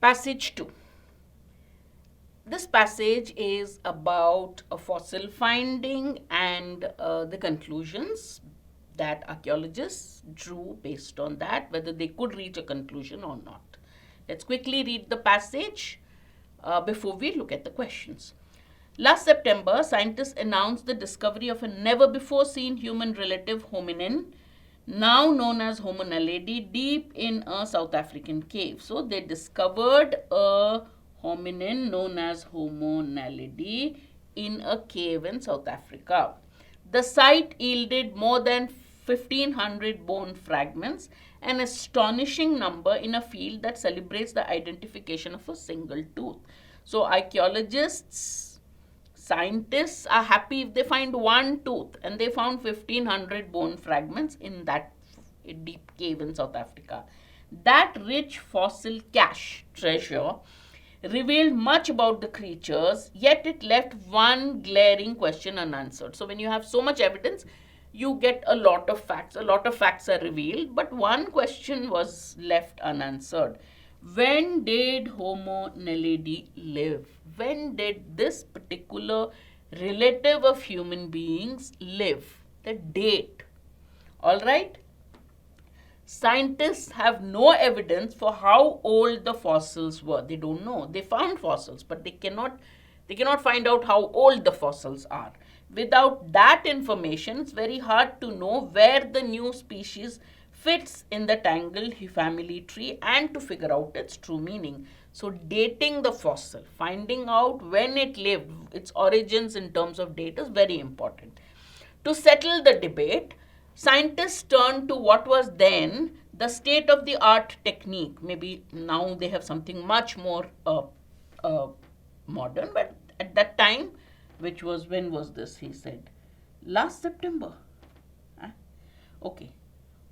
Passage 2. This passage is about a fossil finding and the conclusions that archaeologists drew based on that, whether they could reach a conclusion or not. Let's quickly read the passage before we look at the questions. Last September, scientists announced the discovery of a never before seen human relative hominin, now known as Homo naledi, deep in a South African cave. So they discovered a hominin known as Homo naledi in a cave in South Africa. The site yielded more than 1500 bone fragments, an astonishing number in a field that celebrates the identification of a single tooth. So archaeologists, scientists are happy if they find one tooth, and they found 1500 bone fragments in that deep cave in South Africa. That rich fossil cache treasure revealed much about the creatures, yet it left one glaring question unanswered. So when you have so much evidence, you get a lot of facts. A lot of facts are revealed, but one question was left unanswered. When did Homo naledi live? When did this particular relative of human beings live? The date. All right? Scientists have no evidence for how old the fossils were. They don't know. They found fossils, but they cannot find out how old the fossils are. Without that information, it's very hard to know where the new species fits in the tangled family tree and to figure out its true meaning. So dating the fossil, finding out when it lived, its origins in terms of date is very important. To settle the debate, scientists turned to what was then the state of the art technique. Maybe now they have something much more modern, but at that time, which was, when was this, he said? Last September. Okay,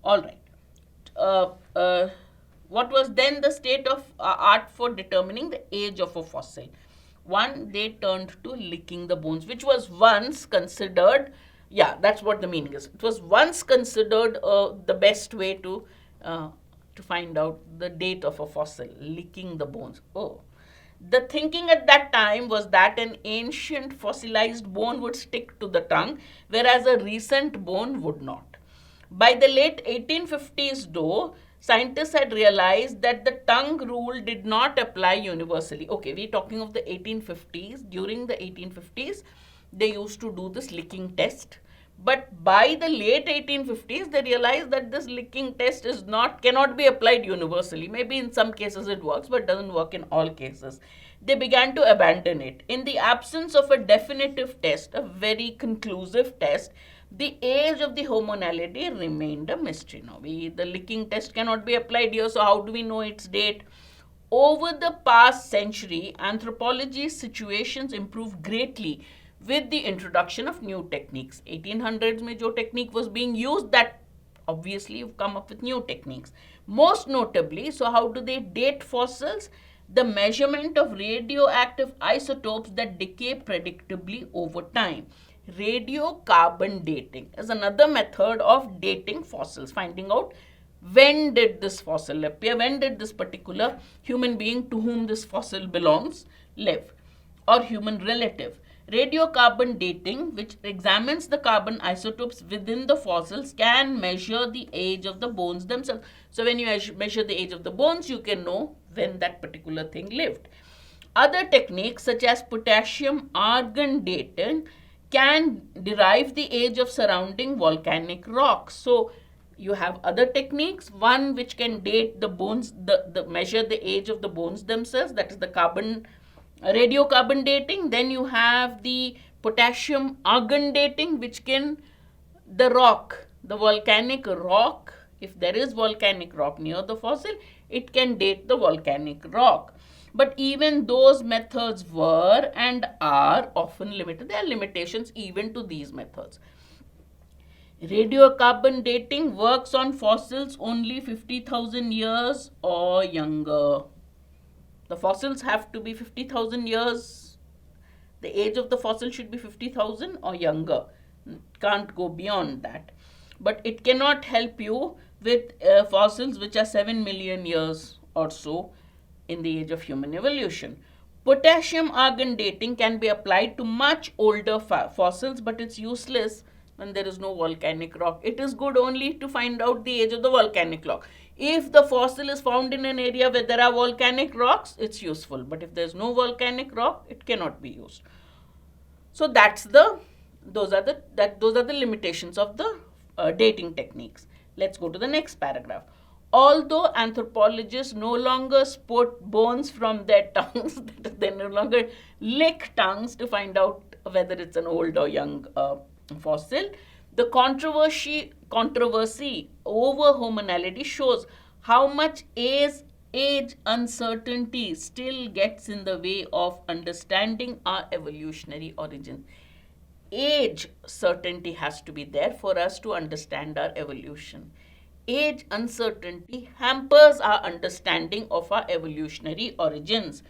all right. What was then the state of art for determining the age of a fossil? One, they turned to licking the bones, which was once considered, yeah, that's what the meaning is. It was once considered the best way to find out the date of a fossil, licking the bones. Oh, the thinking at that time was that an ancient fossilized bone would stick to the tongue, whereas a recent bone would not. By the late 1850s, though, scientists had realized that the tongue rule did not apply universally. Okay, we're talking of the 1850s. During the 1850s, they used to do this licking test. But by the late 1850s, they realized that this licking test cannot be applied universally. Maybe in some cases it works, but doesn't work in all cases. They began to abandon it. In the absence of a definitive test, a very conclusive test, the age of the Homo naledi remained a mystery. Now, the licking test cannot be applied here, so how do we know its date? Over the past century, anthropology's situations improved greatly with the introduction of new techniques. 1800s mein jo technique was being used, that obviously you've come up with new techniques. Most notably, so how do they date fossils? The measurement of radioactive isotopes that decay predictably over time. Radiocarbon dating is another method of dating fossils, finding out when did this fossil appear, when did this particular human being to whom this fossil belongs live, or human relative. Radiocarbon dating, which examines the carbon isotopes within the fossils, can measure the age of the bones themselves. So when you measure the age of the bones, you can know when that particular thing lived. Other techniques such as potassium argon dating can derive the age of surrounding volcanic rocks. So you have other techniques, one which can date the bones, measure the age of the bones themselves, that is the radiocarbon dating. Then you have the potassium argon dating, which can, the volcanic rock, if there is volcanic rock near the fossil, it can date the volcanic rock. But even those methods were and are often limited. There are limitations even to these methods. Radiocarbon dating works on fossils only 50,000 years or younger. The fossils have to be 50,000 years. The age of the fossil should be 50,000 or younger. Can't go beyond that. But it cannot help you with fossils which are 7 million years or so in the age of human evolution. Potassium argon dating can be applied to much older fossils, but it's useless when there is no volcanic rock. It is good only to find out the age of the volcanic rock. If the fossil is found in an area where there are volcanic rocks, it's useful. But if there's no volcanic rock, it cannot be used. So those are the limitations of the dating techniques. Let's go to the next paragraph. Although anthropologists no longer sport bones from their tongues, they no longer lick tongues to find out whether it's an old or young fossil, the controversy over homonality shows how much age uncertainty still gets in the way of understanding our evolutionary origin. Age certainty has to be there for us to understand our evolution. Age uncertainty hampers our understanding of our evolutionary origins.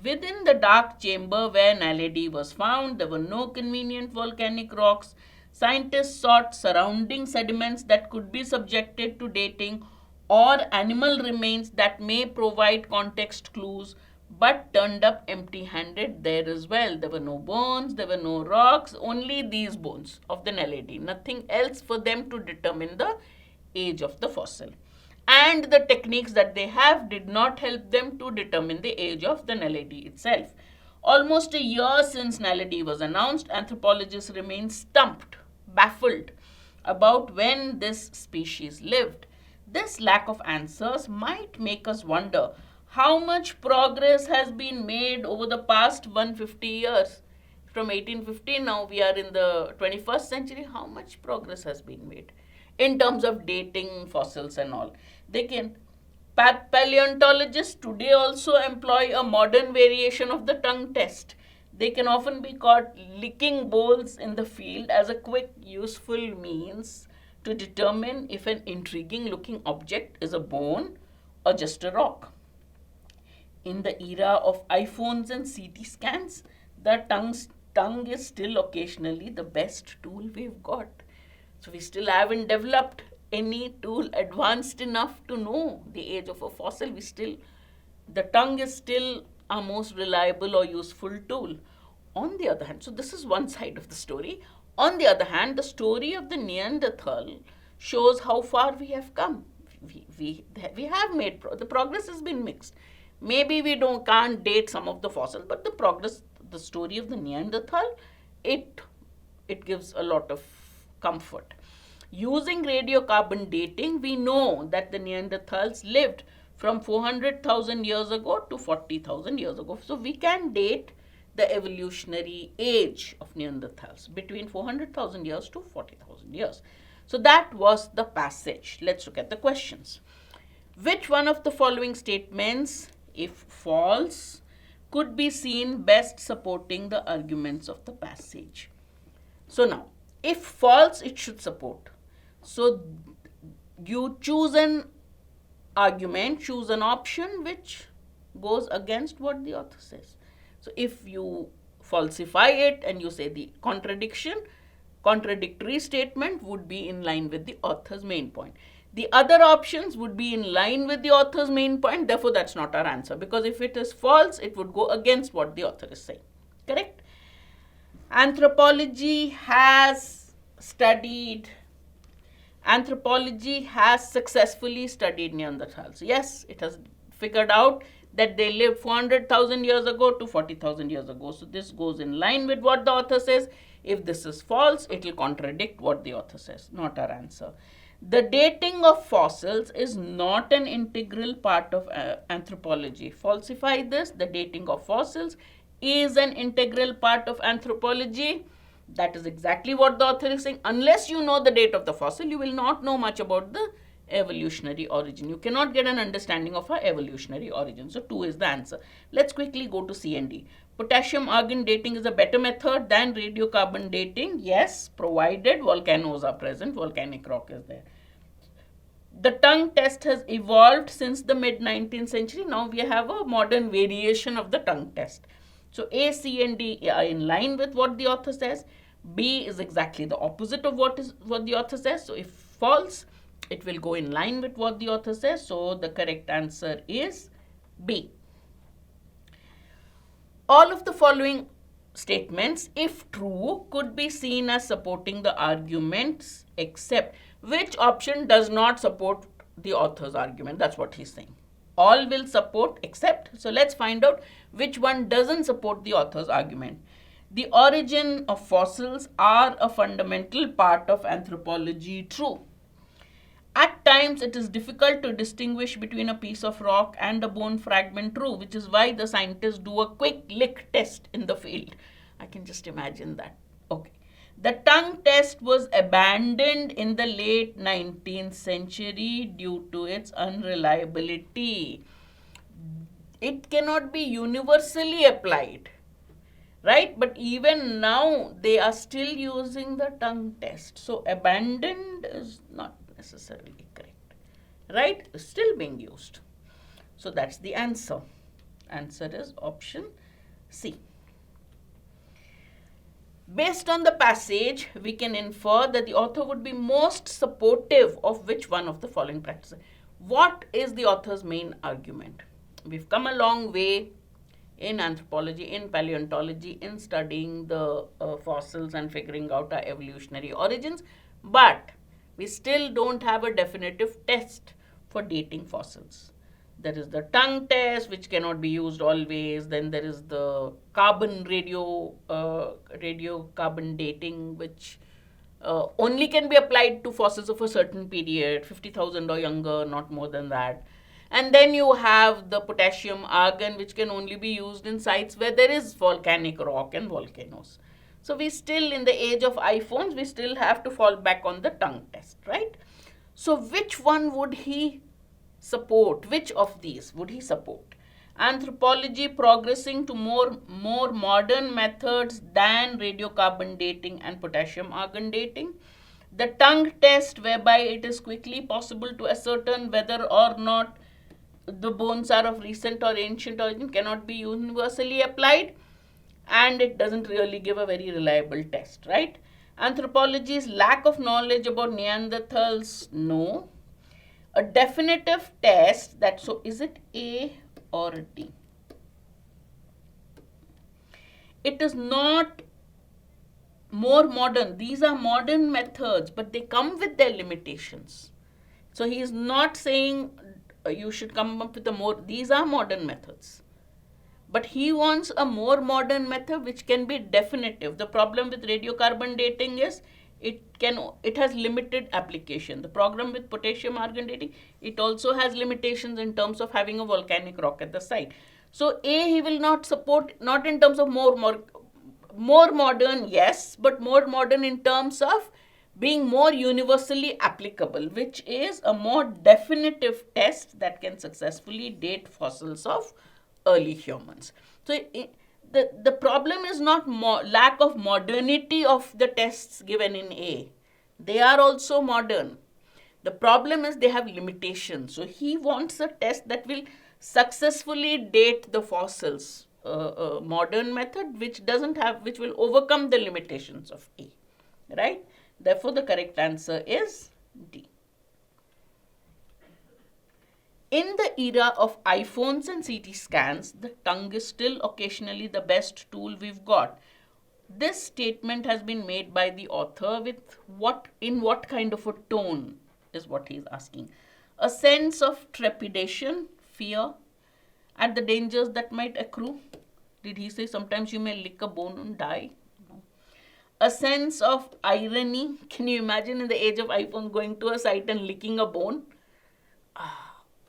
Within the dark chamber where Naledi was found, there were no convenient volcanic rocks. Scientists sought surrounding sediments that could be subjected to dating or animal remains that may provide context clues, but turned up empty-handed there as well. There were no bones, there were no rocks, only these bones of the Naledi. Nothing else for them to determine the age of the fossil. And the techniques that they have did not help them to determine the age of the Naledi itself. Almost a year since Naledi was announced, anthropologists remain stumped, baffled about when this species lived. This lack of answers might make us wonder how much progress has been made over the past 150 years. From 1850, now we are in the 21st century. How much progress has been made in terms of dating fossils and all? Paleontologists today also employ a modern variation of the tongue test. They can often be caught licking bowls in the field as a quick, useful means to determine if an intriguing looking object is a bone or just a rock. In the era of iPhones and CT scans, the tongue is still occasionally the best tool we've got. So we still haven't developed any tool advanced enough to know the age of a fossil. The tongue is still our most reliable or useful tool. On the other hand, so this is one side of the story. On the other hand, the story of the Neanderthal shows how far we have come. We have made the progress has been mixed. Maybe we can't date some of the fossils, but the story of the Neanderthal, it gives a lot of comfort. Using radiocarbon dating, we know that the Neanderthals lived from 400,000 years ago to 40,000 years ago. So we can date the evolutionary age of Neanderthals between 400,000 years to 40,000 years. So that was the passage. Let's look at the questions. Which one of the following statements, if false, could be seen best supporting the arguments of the passage? So now, if false, it should support. So you choose an argument, choose an option which goes against what the author says. So if you falsify it and you say the contradictory statement would be in line with the author's main point. The other options would be in line with the author's main point. Therefore, that's not our answer, because if it is false, it would go against what the author is saying. Correct? Anthropology has successfully studied Neanderthals. Yes, it has figured out that they lived 400,000 years ago to 40,000 years ago. So this goes in line with what the author says. If this is false, it will contradict what the author says. Not our answer. The dating of fossils is not an integral part of anthropology. Falsify this. The dating of fossils is an integral part of anthropology. That is exactly what the author is saying. Unless you know the date of the fossil, you will not know much about the evolutionary origin. You cannot get an understanding of our evolutionary origin. So 2 is the answer. Let's quickly go to C and D. Potassium argon dating is a better method than radiocarbon dating. Yes, provided volcanoes are present, volcanic rock is there. The tongue test has evolved since the mid-19th century. Now we have a modern variation of the tongue test. So A, C and D are in line with what the author says. B is exactly the opposite of what the author says. So if false, it will go in line with what the author says. So the correct answer is B. All of the following statements, if true, could be seen as supporting the arguments, except which option does not support the author's argument. That's what he's saying. All will support except. So let's find out which one doesn't support the author's argument. The origin of fossils are a fundamental part of anthropology. True. At times, it is difficult to distinguish between a piece of rock and a bone fragment. True, which is why the scientists do a quick lick test in the field. I can just imagine that. Okay. The tongue test was abandoned in the late 19th century due to its unreliability. It cannot be universally applied, right? But even now, they are still using the tongue test. So, abandoned is not necessarily correct, right? It's still being used. So, that's the answer. Answer is option C. Based on the passage, we can infer that the author would be most supportive of which one of the following practices. What is the author's main argument? We've come a long way in anthropology, in paleontology, in studying the fossils and figuring out our evolutionary origins, but we still don't have a definitive test for dating fossils. There is the tongue test, which cannot be used always. Then there is the radiocarbon dating, which only can be applied to fossils of a certain period, 50,000 or younger, not more than that. And then you have the potassium argon, which can only be used in sites where there is volcanic rock and volcanoes. So we still, in the age of iPhones, we still have to fall back on the tongue test, right? So which one would he support? Which of these would he support? Anthropology progressing to more modern methods than radiocarbon dating and potassium argon dating. The tongue test, whereby it is quickly possible to ascertain whether or not the bones are of recent or ancient origin, cannot be universally applied, and it doesn't really give a very reliable test, right? Anthropology's lack of knowledge about Neanderthals, no. A definitive test, that, so is it A or D? It is not more modern. These are modern methods, but they come with their limitations. So he is not saying you should come up with a more, these are modern methods. But he wants a more modern method which can be definitive. The problem with radiocarbon dating is it has limited application. The problem with potassium argon dating, it also has limitations in terms of having a volcanic rock at the site. So A, he will not support, not in terms of more modern, yes, but more modern in terms of being more universally applicable, which is a more definitive test that can successfully date fossils of early humans. So the problem is not lack of modernity of the tests given in A. They are also modern. The problem is they have limitations. So he wants a test that will successfully date the fossils. A modern method which will overcome the limitations of A, right? Therefore, the correct answer is D. In the era of iPhones and CT scans, the tongue is still occasionally the best tool we've got. This statement has been made by the author in what kind of a tone is what he's asking. A sense of trepidation, fear at the dangers that might accrue. Did he say sometimes you may lick a bone and die? No. A sense of irony. Can you imagine in the age of iPhone going to a site and licking a bone?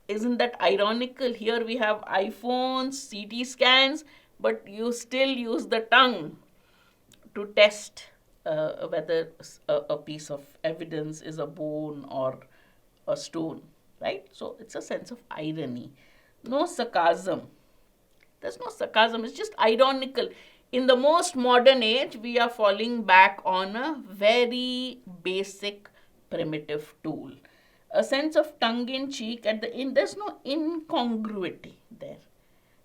Isn't that ironical? Here we have iPhones, CT scans, but you still use the tongue to test whether a piece of evidence is a bone or a stone, right? So it's a sense of irony. No sarcasm. There's no sarcasm. It's just ironical. In the most modern age, we are falling back on a very basic primitive tool. A sense of tongue-in-cheek at the end. There's no incongruity there,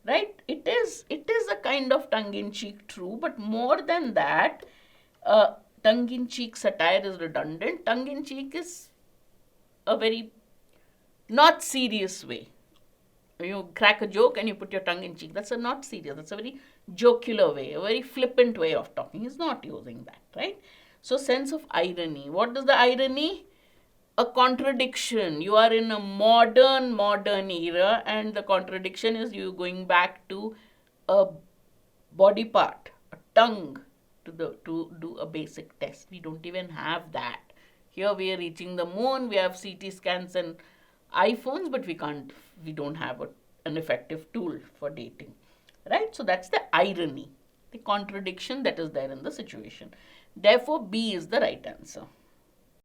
right? It is a kind of tongue-in-cheek, true, but more than that, tongue-in-cheek satire is redundant. Tongue-in-cheek is a very not serious way You crack a joke and you put your tongue in cheek. That's not serious. That's a very jocular way, a very flippant way of talking. He's not using that, right? So sense of irony. What is the irony? A contradiction. You are in a modern era, and the contradiction is you going back to a body part, a tongue, to do a basic test. We don't even have that. Here we are reaching the moon. We have CT scans and iPhones, but we don't have an effective tool for dating, right? So that's the irony, the contradiction that is there in the situation. Therefore, B is the right answer.